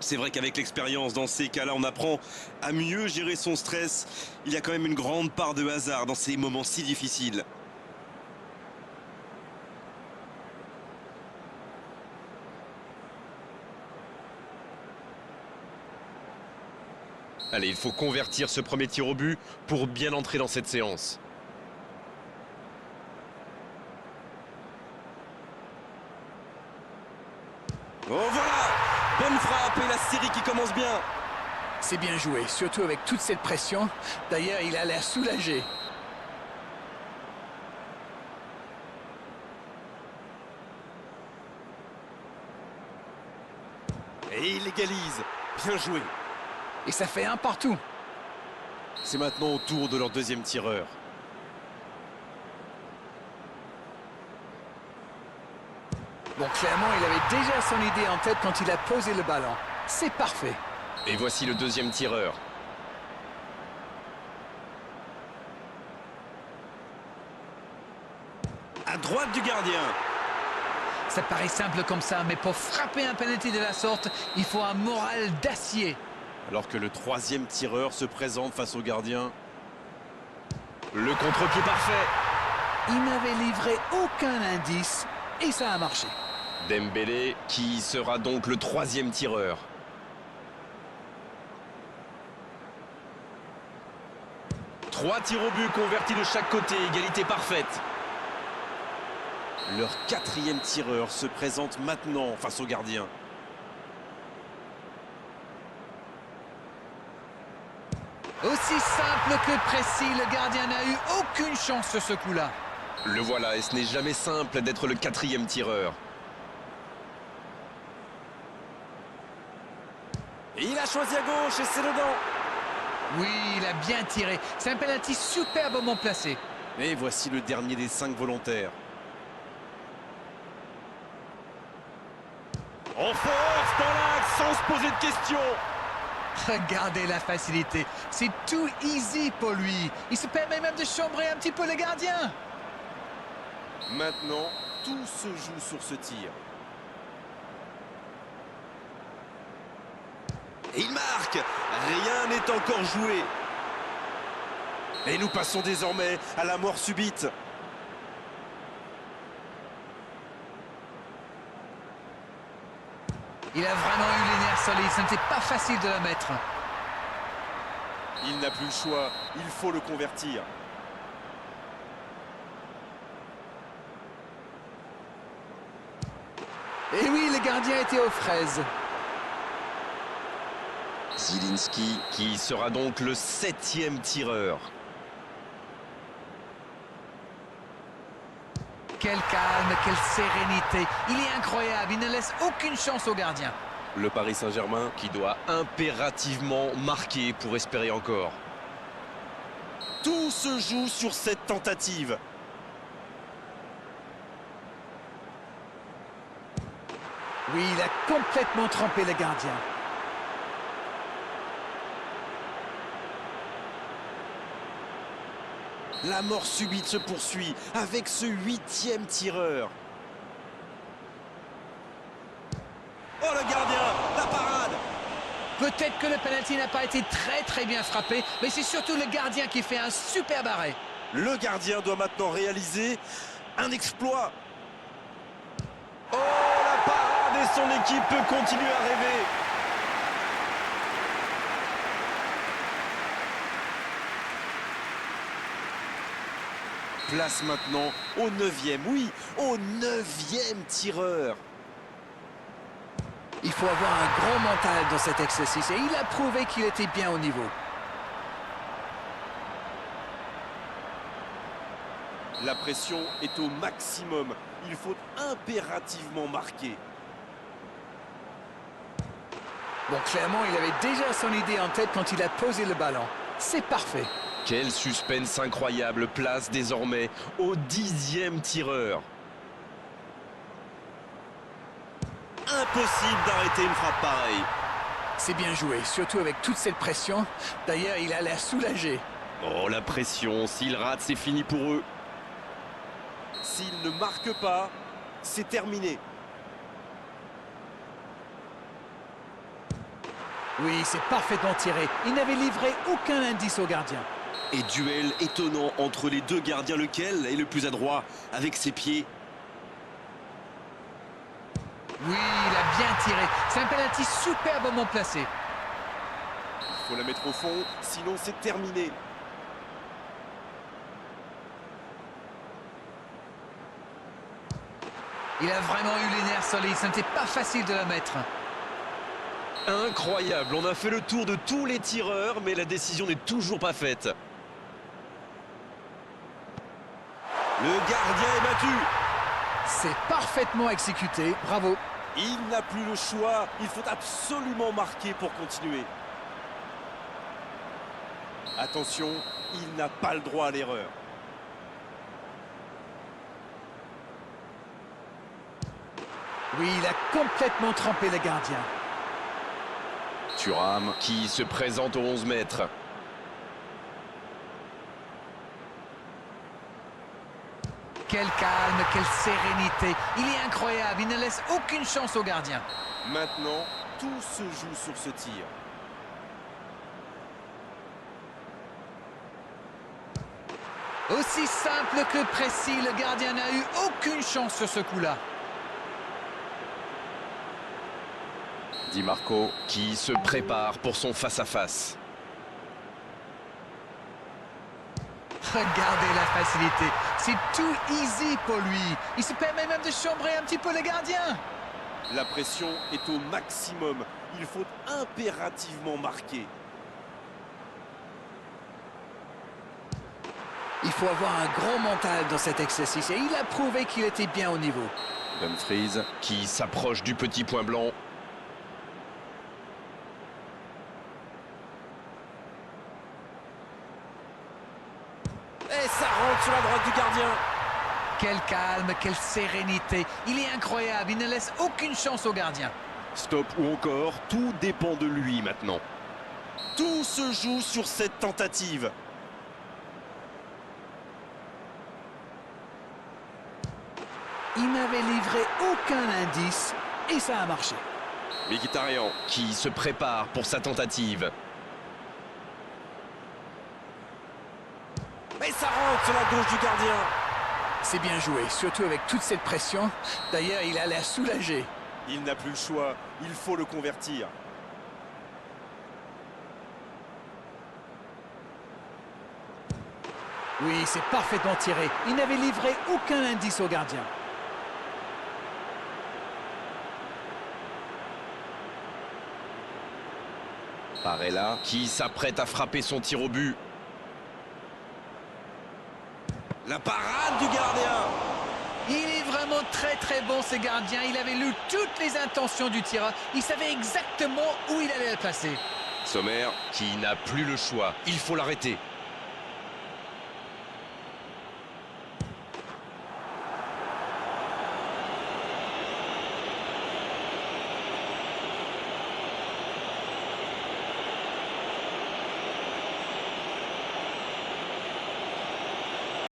C'est vrai qu'avec l'expérience, dans ces cas-là, on apprend à mieux gérer son stress. Il y a quand même une grande part de hasard dans ces moments si difficiles. Allez, il faut convertir ce premier tir au but pour bien entrer dans cette séance. Oh voilà! Bonne frappe et la série qui commence bien. C'est bien joué, surtout avec toute cette pression. D'ailleurs, il a l'air soulagé. Et il égalise. Bien joué. Et ça fait un partout. C'est maintenant au tour de leur deuxième tireur. Bon, clairement, il avait déjà son idée en tête quand il a posé le ballon. C'est parfait. Et voici le deuxième tireur. À droite du gardien. Ça paraît simple comme ça, mais pour frapper un penalty de la sorte, il faut un moral d'acier. Alors que le troisième tireur se présente face au gardien. Le contre-pied parfait. Il n'avait livré aucun indice et ça a marché. Dembélé qui sera donc le troisième tireur. Trois tirs au but convertis de chaque côté, égalité parfaite. Leur quatrième tireur se présente maintenant face au gardien. Aussi simple que précis, le gardien n'a eu aucune chance sur ce coup-là. Le voilà et ce n'est jamais simple d'être le quatrième tireur. Et il a choisi à gauche et c'est dedans. Oui, il a bien tiré. C'est un penalty superbement placé. Et voici le dernier des 5 volontaires. En force dans l'axe sans se poser de questions. Regardez la facilité. C'est tout easy pour lui. Il se permet même de chambrer un petit peu le gardien. Maintenant, tout se joue sur ce tir. Et il marque. Rien n'est encore joué. Et nous passons désormais à la mort subite. Il a vraiment eu les nerfs solides. Ce n'était pas facile de la mettre. Il n'a plus le choix. Il faut le convertir. Et oui, le gardien était aux fraises. Zielinski qui sera donc le septième tireur. Quel calme, quelle sérénité. Il est incroyable. Il ne laisse aucune chance au gardien. Le Paris Saint-Germain. Qui doit impérativement marquer pour espérer encore. Tout se joue sur cette tentative. Oui, il a complètement trempé le gardien. La mort subite se poursuit avec ce 8e tireur. Oh le gardien, la parade! Peut-être que le penalty n'a pas été très bien frappé, mais c'est surtout le gardien qui fait un superbe arrêt. Le gardien doit maintenant réaliser un exploit. Oh la parade et son équipe peut continuer à rêver. Place maintenant au 9e, oui, au 9e tireur. Il faut avoir un gros mental dans cet exercice et il a prouvé qu'il était bien au niveau. La pression est au maximum. Il faut impérativement marquer. Bon, clairement, il avait déjà son idée en tête quand il a posé le ballon. C'est parfait. Quel suspense incroyable, place désormais au 10e tireur. Impossible d'arrêter une frappe pareille. C'est bien joué, surtout avec toute cette pression. D'ailleurs, il a l'air soulagé. Oh la pression, s'ils ratent, c'est fini pour eux. S'il ne marque pas, c'est terminé. Oui, c'est parfaitement tiré. Il n'avait livré aucun indice au gardien. Et duel étonnant entre les deux gardiens. Lequel est le plus adroit avec ses pieds? Oui, il a bien tiré. C'est un penalty superbement placé. Il faut la mettre au fond, sinon c'est terminé. Il a vraiment eu les nerfs solides. Ce n'était pas facile de la mettre. Incroyable, on a fait le tour de tous les tireurs, mais la décision n'est toujours pas faite. Le gardien est battu. C'est parfaitement exécuté. Bravo. Il n'a plus le choix. Il faut absolument marquer pour continuer. Attention, il n'a pas le droit à l'erreur. Oui, il a complètement trempé le gardien. Thuram qui se présente aux 11 mètres. Quel calme, quelle sérénité. Il est incroyable. Il ne laisse aucune chance au gardien. Maintenant, tout se joue sur ce tir. Aussi simple que précis, le gardien n'a eu aucune chance sur ce coup-là. Di Marco qui se prépare pour son face-à-face. Regardez la facilité. C'est tout easy pour lui. Il se permet même de chambrer un petit peu le gardien. La pression est au maximum. Il faut impérativement marquer. Il faut avoir un gros mental dans cet exercice et il a prouvé qu'il était bien au niveau. Dumfries qui s'approche du petit point blanc. Et ça rentre sur la droite du gardien. Quel calme, quelle sérénité. Il est incroyable, il ne laisse aucune chance au gardien. Stop ou encore, tout dépend de lui maintenant. Tout se joue sur cette tentative. Il n'avait livré aucun indice et ça a marché. Mkhitaryan Qui se prépare pour sa tentative. Et ça rentre sur la gauche du gardien. C'est bien joué, surtout avec toute cette pression. D'ailleurs, il a l'air soulagé. Il n'a plus le choix, il faut le convertir. Oui, c'est parfaitement tiré. Il n'avait livré aucun indice au gardien. Barella qui s'apprête à frapper son tir au but. La parade du gardien. Il est vraiment très bon ce gardien. Il avait lu toutes les intentions du tireur. Il savait exactement où il allait le placer. Sommer qui n'a plus le choix, il faut l'arrêter.